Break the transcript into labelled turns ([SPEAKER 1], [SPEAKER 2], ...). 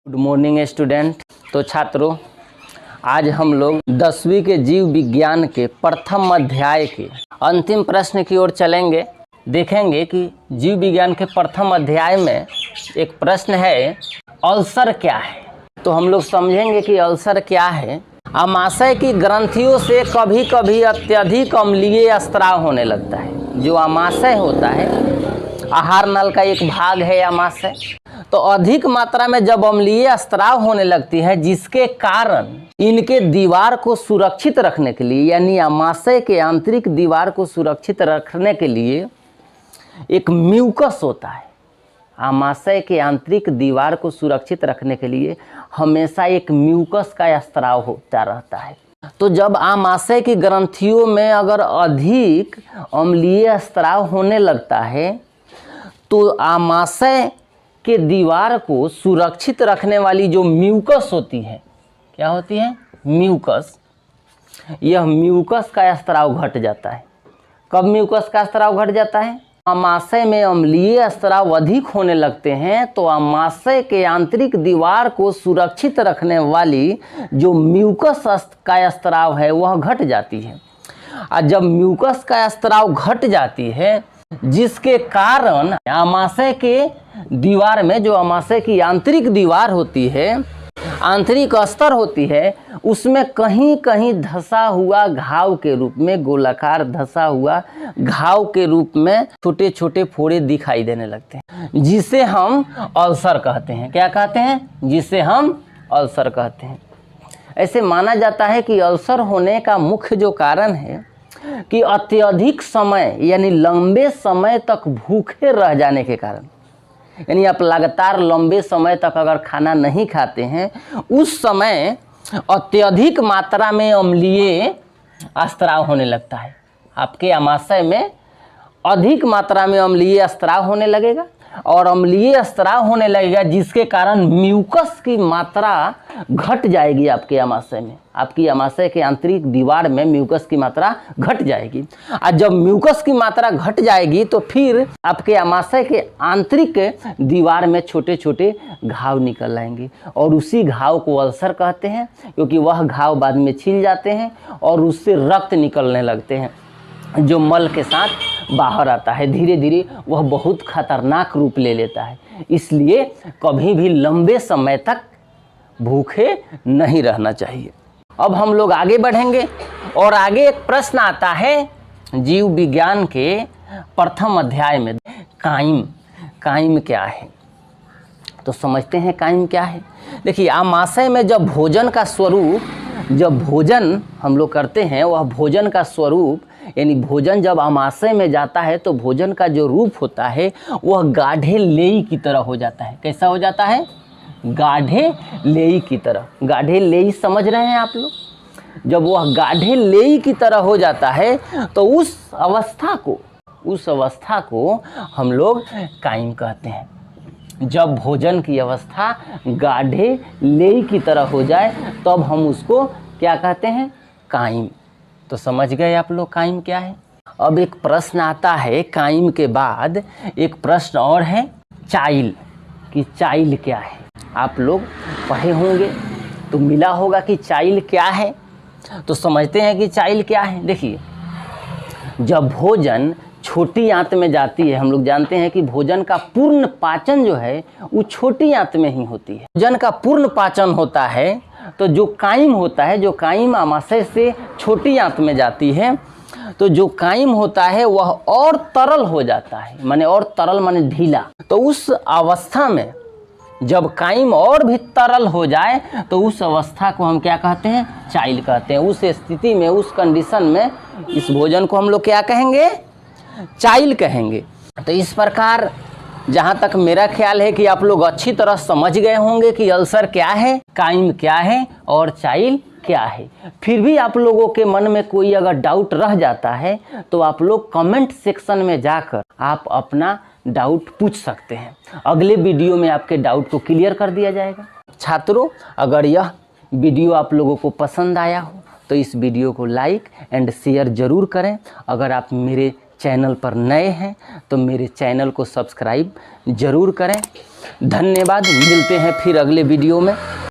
[SPEAKER 1] Good morning student. तो छात्रों, आज हम लोग 10वीं के जीव विज्ञान के प्रथम अध्याय के अंतिम प्रश्न की ओर चलेंगे। देखेंगे कि जीव विज्ञान के प्रथम अध्याय में एक प्रश्न है, अल्सर क्या है। तो हम लोग समझेंगे कि अल्सर क्या है। आमाशय की ग्रंथियों से कभी कभी अत्यधिक अम्लीय स्राव होने लगता है। जो आमाशय होता है, आहार नल का एक भाग है आमाशय, तो अधिक मात्रा में जब अम्लीय स्राव होने लगती है, जिसके कारण इनके दीवार को सुरक्षित रखने के लिए, यानी आमाशय के आंतरिक दीवार को सुरक्षित रखने के लिए एक म्यूकस होता है। आमाशय के आंतरिक दीवार को सुरक्षित रखने के लिए हमेशा एक म्यूकस का स्राव होता रहता है। तो जब आमाशय की ग्रंथियों में अगर अधिक अम्लीय स्राव होने लगता है, तो आमाशय के दीवार को सुरक्षित रखने वाली जो म्यूकस होती है, क्या होती है? म्यूकस। यह म्यूकस का स्राव घट जाता है। कब म्यूकस का स्राव घट जाता है? आमाशय में अम्लीय स्राव अधिक होने लगते हैं, तो आमाशय के आंतरिक दीवार को सुरक्षित रखने वाली जो म्यूकस का स्राव है वह घट जाती है। और जब म्यूकस का स्राव घट जाती है, जिसके कारण आमाशय के दीवार में, जो आमाशय की आंतरिक दीवार होती है, आंतरिक अस्तर होती है, उसमें कहीं कहीं धंसा हुआ घाव के रूप में, गोलाकार धंसा हुआ घाव के रूप में छोटे छोटे फोड़े दिखाई देने लगते हैं, जिसे हम अल्सर कहते हैं। क्या कहते हैं? जिसे हम अल्सर कहते हैं। ऐसे माना जाता है कि अल्सर होने का मुख्य जो कारण है कि अत्यधिक समय, यानी लंबे समय तक भूखे रह जाने के कारण, यानी आप लगातार लंबे समय तक अगर खाना नहीं खाते हैं, उस समय अत्यधिक मात्रा में अम्लीय स्राव होने लगता है। आपके आमाशय में अधिक मात्रा में अम्लीय स्राव होने लगेगा, और अम्लीय स्राव होने लगेगा जिसके कारण म्यूकस की मात्रा घट जाएगी आपके आमाशय में। आपकी आमाशय के आंतरिक दीवार में म्यूकस की मात्रा घट जाएगी। और जब म्यूकस की मात्रा घट जाएगी, तो फिर आपके आमाशय के आंतरिक दीवार में छोटे छोटे घाव निकल आएंगे, और उसी घाव को अल्सर कहते हैं, क्योंकि वह घाव बाद में छिल जाते हैं और उससे रक्त निकलने लगते हैं, जो मल के साथ बाहर आता है। धीरे धीरे वह बहुत खतरनाक रूप ले लेता है। इसलिए कभी भी लंबे समय तक भूखे नहीं रहना चाहिए। अब हम लोग आगे बढ़ेंगे, और आगे एक प्रश्न आता है जीव विज्ञान के प्रथम अध्याय में, काइम। काइम क्या है? तो समझते हैं काइम क्या है। देखिए, आमाशय में जब भोजन का स्वरूप, जब भोजन हम लोग करते हैं, वह भोजन का स्वरूप, यानी भोजन जब आमाशय में जाता है, तो भोजन का जो रूप होता है वह गाढ़े लेई की तरह हो जाता है। कैसा हो जाता है? गाढ़े लेई की तरह। गाढ़े लेई समझ रहे हैं आप लोग? जब वह गाढ़े लेई की तरह हो जाता है, तो उस अवस्था को हम लोग काइम कहते हैं। जब भोजन की अवस्था गाढ़े लेई की तरह हो जाए, तब हम उसको क्या कहते हैं? काइम। तो समझ गए आप लोग काइम क्या है। अब एक प्रश्न आता है काइम के बाद, एक प्रश्न और है चाइल, कि चाइल क्या है। आप लोग पढ़े होंगे तो मिला होगा कि चाइल क्या है। तो समझते हैं कि चाइल क्या है। देखिए, जब भोजन छोटी आंत में जाती है, हम लोग जानते हैं कि भोजन का पूर्ण पाचन जो है वो छोटी आंत में ही होती है। भोजन का पूर्ण पाचन होता है, तो जो काइम होता है, जो काइम आमाशय से छोटी आंत में जाती है, तो जो काइम होता है वह और तरल हो जाता है। माने और तरल माने ढीला। तो उस अवस्था में जब काइम और भी तरल हो जाए, तो उस अवस्था को हम क्या कहते हैं? चाइल कहते हैं। उस स्थिति में, उस कंडीशन में इस भोजन को हम लोग क्या कहेंगे? चाइल कहेंगे। तो इस प्रकार जहाँ तक मेरा ख्याल है कि आप लोग अच्छी तरह समझ गए होंगे कि अल्सर क्या है, काइम क्या है और चाइल क्या है। फिर भी आप लोगों के मन में कोई अगर डाउट रह जाता है, तो आप लोग कमेंट सेक्शन में जाकर आप अपना डाउट पूछ सकते हैं। अगले वीडियो में आपके डाउट को क्लियर कर दिया जाएगा। छात्रों, अगर यह वीडियो आप लोगों को पसंद आया हो, तो इस वीडियो को लाइक एंड शेयर ज़रूर करें। अगर आप मेरे चैनल पर नए हैं, तो मेरे चैनल को सब्सक्राइब ज़रूर करें। धन्यवाद, मिलते हैं फिर अगले वीडियो में।